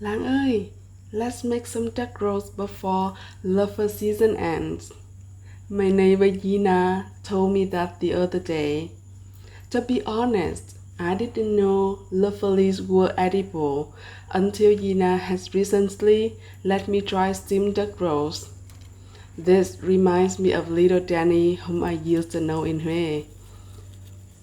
Lang ơi, let's make some duck roast before lover season ends. My neighbor Gina told me that the other day. To be honest, I didn't know lovelies were edible until Gina has recently let me try steamed duck roast. This reminds me of little Danny whom I used to know in Hue.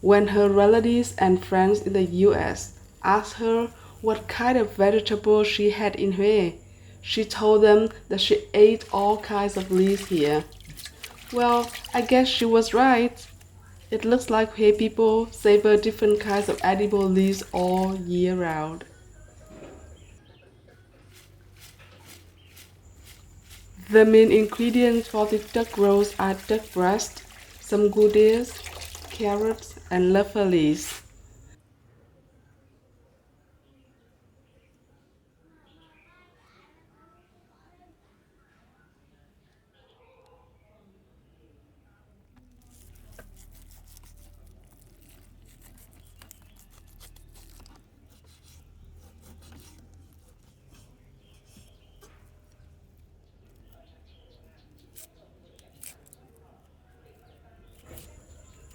When her relatives and friends in the US asked her what kind of vegetable she had in Hue, she told them that she ate all kinds of leaves here. Well, I guess she was right. It looks like Hue people savor different kinds of edible leaves all year round. The main ingredients for the duck roast are duck breast, some goodies, carrots, and leafy leaves.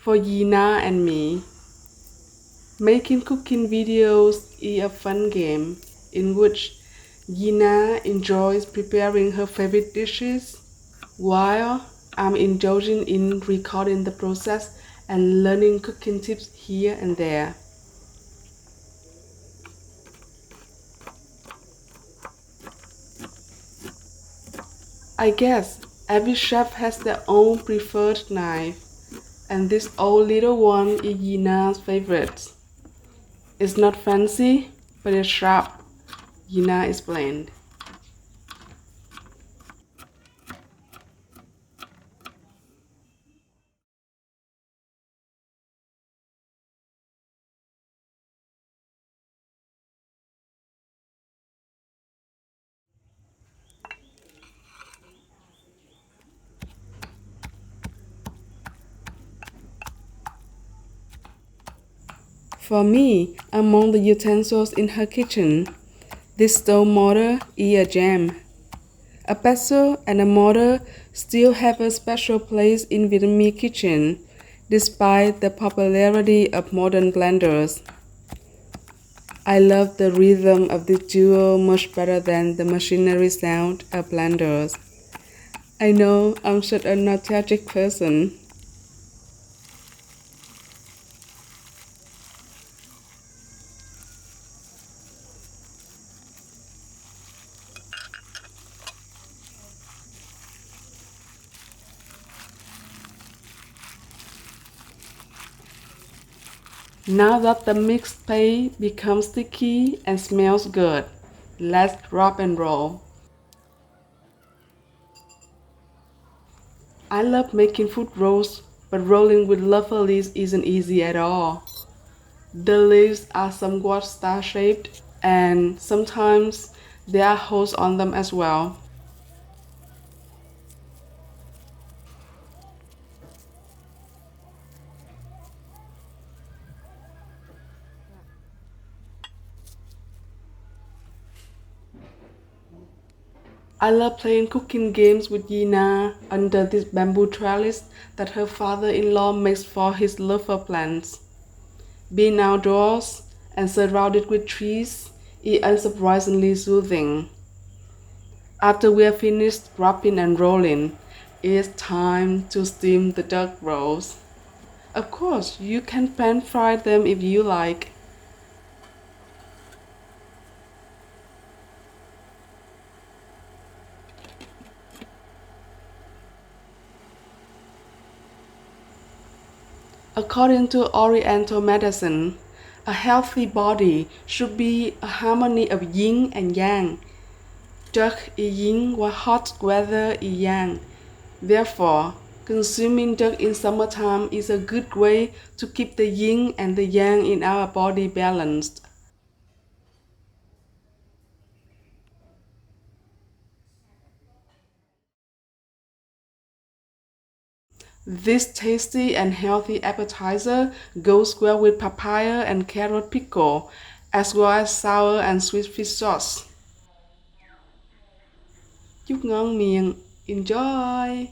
For Yina and me, making cooking videos is a fun game in which Yina enjoys preparing her favorite dishes while I'm indulging in recording the process and learning cooking tips here and there. I guess every chef has their own preferred knife, and this old little one is Yina's favorite. It's not fancy, but it's sharp, Yina explained. For me, among the utensils in her kitchen, this stove mortar is a gem. A pestle and a mortar still have a special place in Vietnamese kitchen, despite the popularity of modern blenders. I love the rhythm of this duo much better than the machinery sound of blenders. I know I'm such a nostalgic person. Now that the mixed paste becomes sticky and smells good, let's rock and roll. I love making food rolls, but rolling with leafy leaves isn't easy at all. The leaves are somewhat star-shaped, and sometimes there are holes on them as well. I love playing cooking games with Yina under this bamboo trellis that her father-in-law makes for his leafy plants. Being outdoors and surrounded with trees is unsurprisingly soothing. After we are finished wrapping and rolling, it's time to steam the duck rolls. Of course, you can pan fry them if you like. According to Oriental medicine, a healthy body should be a harmony of yin and yang. Duck is yin while hot weather is yang. Therefore, consuming duck in summertime is a good way to keep the yin and the yang in our body balanced. This tasty and healthy appetizer goes well with papaya and carrot pickle, as well as sour and sweet fish sauce. Chúc ngon miệng. Enjoy!